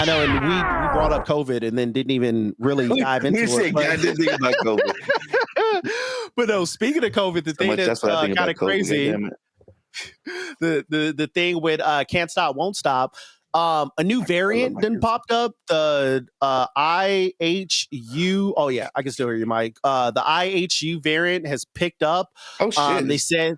know, and we brought up COVID and then didn't even really dive into We said, it. But, God didn't think about COVID. but no, speaking of COVID, the So thing much, that's what I think kind about of COVID. crazy, Goddamn the thing with Can't Stop, Won't Stop. A new variant then popped up. The IHU. Oh yeah, I can still hear you, Mike. The IHU variant has picked up. Oh shit! They said.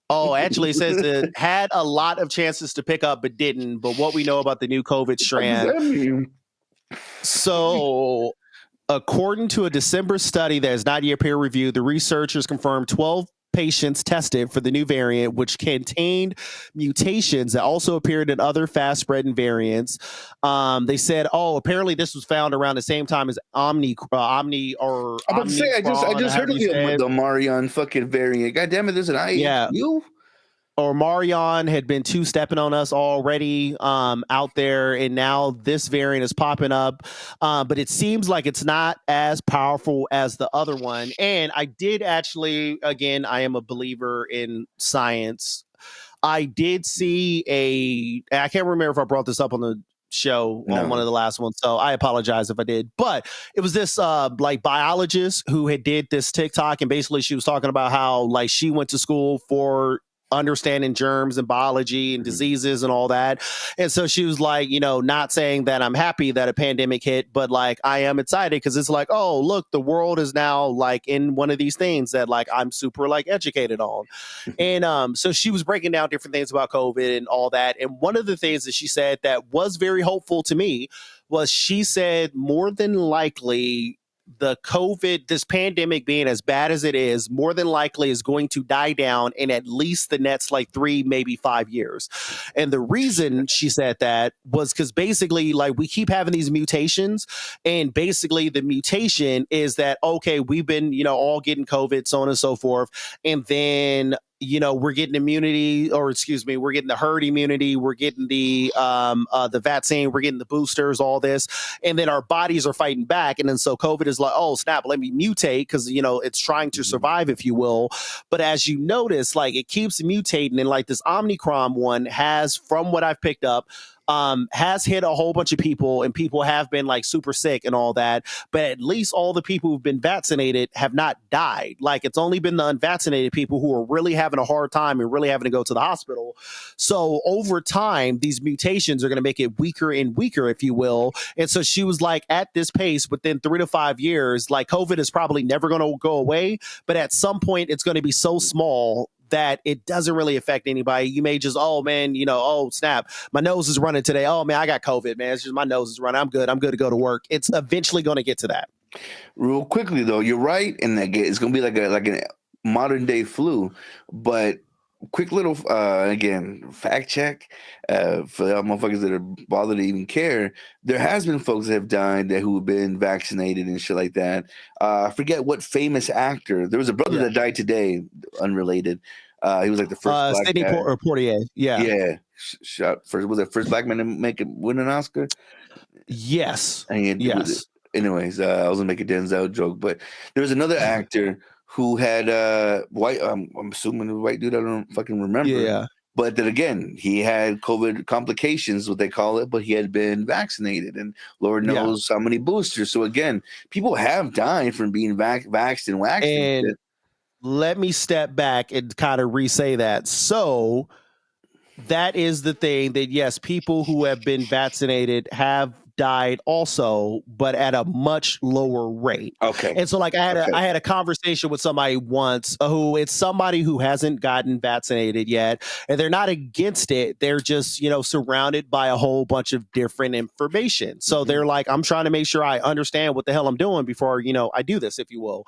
Oh, actually, it says it had a lot of chances to pick up, but didn't. But what we know about the new COVID strand. What does that mean? So, according to a December study that is not yet peer reviewed, the researchers confirmed 12 patients tested for the new variant, which contained mutations that also appeared in other fast spreading variants. They said, "Oh, apparently this was found around the same time as Omni or I'm about to say, I just heard of the Marion fucking variant. God damn it, there's an IHU. Yeah. Or Marion had been two-stepping on us already out there, and now this variant is popping up. But it seems like it's not as powerful as the other one. And I did actually, again, I am a believer in science. I did see I can't remember if I brought this up on the show on one of the last ones, so I apologize if I did. But it was this like biologist who had did this TikTok, and basically she was talking about how like she went to school for understanding germs and biology and diseases and all that. And so she was like, not saying that I'm happy that a pandemic hit, but like I am excited because it's like, oh, look, the world is now like in one of these things that like I'm super like educated on. And so she was breaking down different things about COVID and all that. And one of the things that she said that was very hopeful to me was she said more than likely this pandemic being as bad as it is, more than likely is going to die down in at least the next like 3, maybe 5 years. And the reason she said that was because basically like we keep having these mutations, and basically the mutation is that, okay, we've been, all getting COVID, so on and so forth. And then we're getting immunity, or excuse me, we're getting the herd immunity, we're getting the vaccine, we're getting the boosters, all this, and then our bodies are fighting back, and then so COVID is like, oh snap, let me mutate because it's trying to survive, if you will. But as you notice, like it keeps mutating, and like this Omicron one has, from what I've picked up, has hit a whole bunch of people, and people have been like super sick and all that. But at least all the people who've been vaccinated have not died. Like it's only been the unvaccinated people who are really having a hard time and really having to go to the hospital. So over time, these mutations are going to make it weaker and weaker, if you will. And so she was like, at this pace, within 3 to 5 years, like COVID is probably never going to go away. But at some point, it's going to be so small that it doesn't really affect anybody. You may just, oh man, oh snap, my nose is running today. Oh man, I got COVID, man. It's just my nose is running. I'm good to go to work. It's eventually going to get to that. Real quickly though, you're right in that it's going to be like a modern day flu, but quick little again fact check for the motherfuckers that are bothered to even care. There has been folks that have died who have been vaccinated and shit like that. I forget what famous actor. There was a brother that died today, unrelated. He was like the first black Sidney guy. Poitier. Yeah. Shot first. Was the first black man to win an Oscar? Yes. Yes. Anyways, I was gonna make a Denzel joke, but there was another actor who had white. I'm assuming a white dude. I don't fucking remember. Yeah. But then again, he had COVID complications, what they call it, but he had been vaccinated, and Lord knows how many boosters. So again, people have died from being vaxxed and waxed. And let me step back and kind of re-say that. So that is the thing, that yes, people who have been vaccinated have died also, but at a much lower rate. Okay. And so like I had a conversation with somebody once who, it's somebody who hasn't gotten vaccinated yet, and they're not against it. They're just, surrounded by a whole bunch of different information. So they're like, I'm trying to make sure I understand what the hell I'm doing before, I do this, if you will.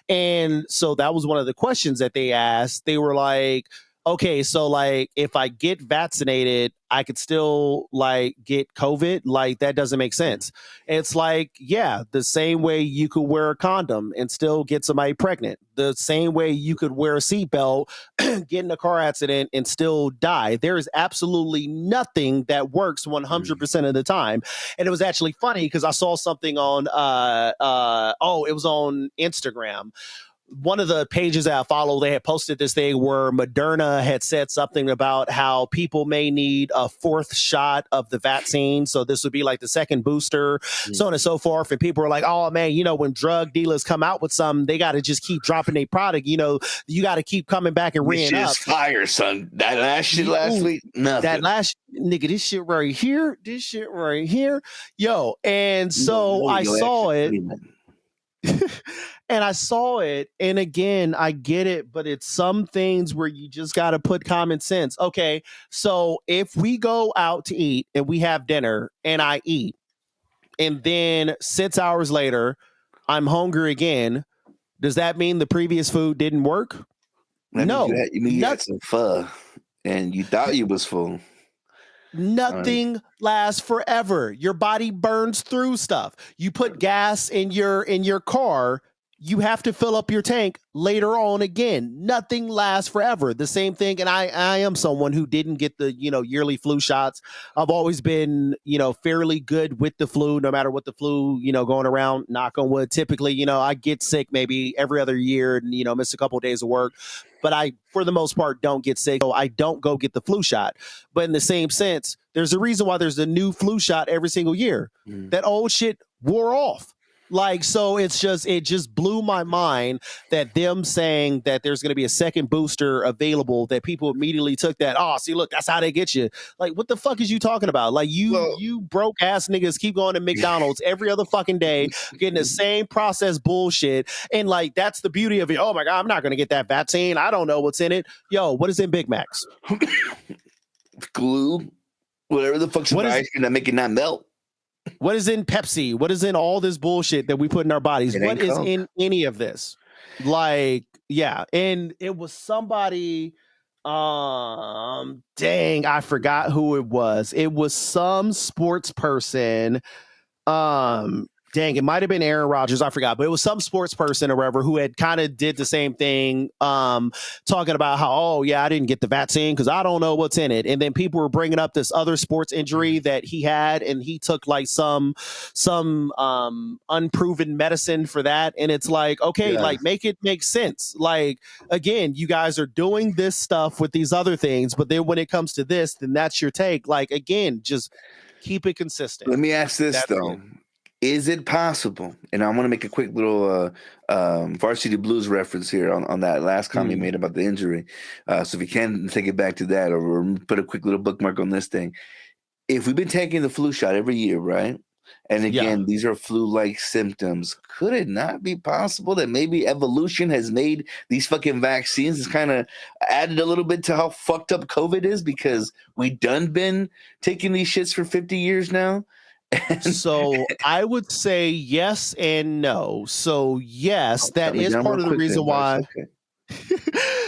And so that was one of the questions that they asked. They were like, okay, so like if I get vaccinated, I could still like get COVID. Like that doesn't make sense. It's like, yeah, the same way you could wear a condom and still get somebody pregnant. The same way you could wear a seatbelt, get in a car accident and still die. There is absolutely nothing that works 100% of the time. And it was actually funny because I saw something on, it was on Instagram, one of the pages that I follow, they had posted this thing where Moderna had said something about how people may need a fourth shot of the vaccine. So this would be like the second booster, so on and so forth. And people are like, oh man, when drug dealers come out with something, they got to just keep dropping a product. You got to keep coming back and This reing shit is up. fire, son. That last shit last week, That nothing. last nigga, this shit right here, yo. And so I saw it. And I saw it, and again, I get it, but it's some things where you just got to put common sense. Okay, so if we go out to eat and we have dinner and I eat, and then 6 hours later, I'm hungry again, does that mean the previous food didn't work? That means No, you had some pho and you thought you was full. nothing lasts forever. Your body burns through stuff. You put gas in your car, you have to fill up your tank later on again. Nothing lasts forever. The same thing. And I am someone who didn't get the, yearly flu shots. I've always been, fairly good with the flu, no matter what the flu, going around, knock on wood. Typically, I get sick maybe every other year and, miss a couple of days of work. But I, for the most part, don't get sick. So I don't go get the flu shot. But in the same sense, there's a reason why there's a new flu shot every single year. That old shit wore off. Like, so it just blew my mind that them saying that there's going to be a second booster available, that people immediately took that. Oh, see, look, that's how they get you. Like, what the fuck is you talking about? Like, you broke ass niggas keep going to McDonald's every other fucking day, getting the same processed bullshit. And like, that's the beauty of it. Oh my God, I'm not going to get that vaccine. I don't know what's in it. Yo, what is in Big Macs? Glue, whatever the fuck's in the ice cream that make it not melt. What is in Pepsi? What is in all this bullshit that we put in our bodies? What is in any of this? Like, yeah. And it was somebody, dang, I forgot who it was. It was some sports person. Dang, it might have been Aaron Rodgers. I forgot, but it was some sports person or whatever who had kind of did the same thing, talking about how, oh yeah, I didn't get the vaccine because I don't know what's in it. And then people were bringing up this other sports injury that he had, and he took like some unproven medicine for that. And it's like, okay, like make it make sense. Like, again, you guys are doing this stuff with these other things, but then when it comes to this, then that's your take. Like, again, just keep it consistent. Let me ask this though. Is it possible? And I want to make a quick little Varsity Blues reference here on that last comment you made about the injury. So if you can take it back to that, or put a quick little bookmark on this thing. If we've been taking the flu shot every year, right? And again, these are flu-like symptoms. Could it not be possible that maybe evolution has made these fucking vaccines, has kind of added a little bit to how fucked up COVID is, because we done been taking these shits for 50 years now? So I would say yes and no. So yes, that is part of the reason why.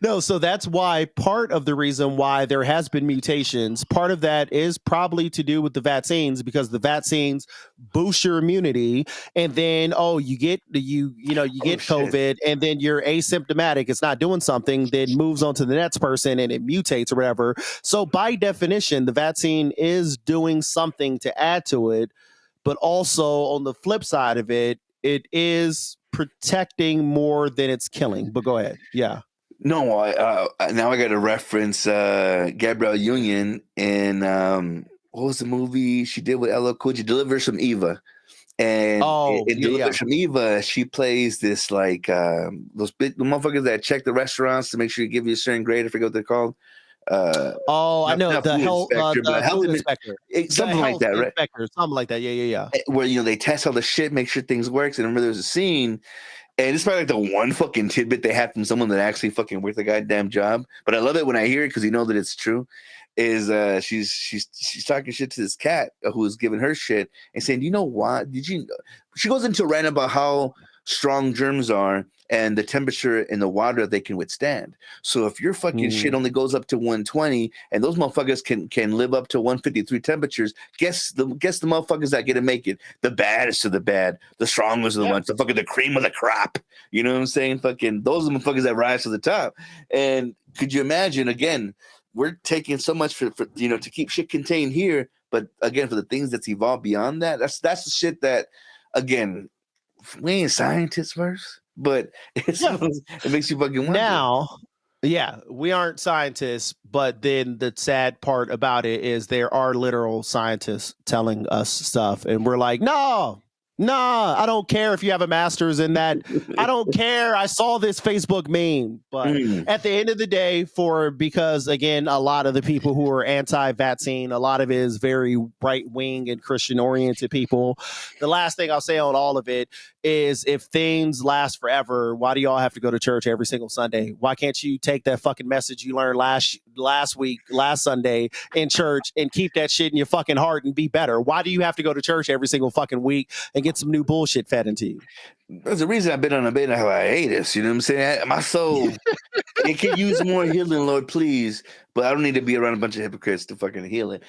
No, so that's why part of the reason why there has been mutations. Part of that is probably to do with the vaccines, because the vaccines boost your immunity, and then you get COVID, and then you're asymptomatic. It's not doing something, then moves on to the next person, and it mutates or whatever. So by definition, the vaccine is doing something to add to it, but also on the flip side of it, it is protecting more than it's killing. But go ahead. Yeah. No, now I got to reference Gabrielle Union in what was the movie she did with Ella Cool J, Delivers from Eva. And in Delivers from Eva, she plays this like those big motherfuckers that check the restaurants to make sure you give you a certain grade. I forget what they're called. I know, the health inspector, something like that, right? Inspector, something like that. Yeah. Where they test all the shit, make sure things works. And I remember there was a scene, and it's probably like the one fucking tidbit they had from someone that actually fucking worked the goddamn job. But I love it when I hear it, because you know that it's true. Is she's talking shit to this cat who's giving her shit and saying, you know what? She goes into a rant about how strong germs are and the temperature in the water they can withstand. So if your fucking shit only goes up to 120 and those motherfuckers can live up to 153 temperatures, guess the motherfuckers that get to make it. The baddest of the bad, the strongest of the ones, the cream of the crop. You know what I'm saying? Fucking those are the motherfuckers that rise to the top. And could you imagine, again, we're taking so much for to keep shit contained here, but again, for the things that's evolved beyond that, that's the shit that, again, we ain't scientists first. but Yeah. it makes you fucking wonder. Now, yeah, we aren't scientists, but then the sad part about it is there are literal scientists telling us stuff, and we're like, no, nah, I don't care if you have a master's in that. I don't care. I saw this Facebook meme, but Mm. at the end of the day, because again, a lot of the people who are anti-vaccine, a lot of it is very right wing and Christian oriented people. The last thing I'll say on all of it is if things last forever, why do y'all have to go to church every single Sunday? Why can't you take that fucking message you learned last Sunday in church and keep that shit in your fucking heart and be better? Why do you have to go to church every single fucking week and get some new bullshit fed into you? There's a reason I've been on a bed. I hate this. You know what I'm saying? My soul, it could use more healing, Lord, please. But I don't need to be around a bunch of hypocrites to fucking heal it.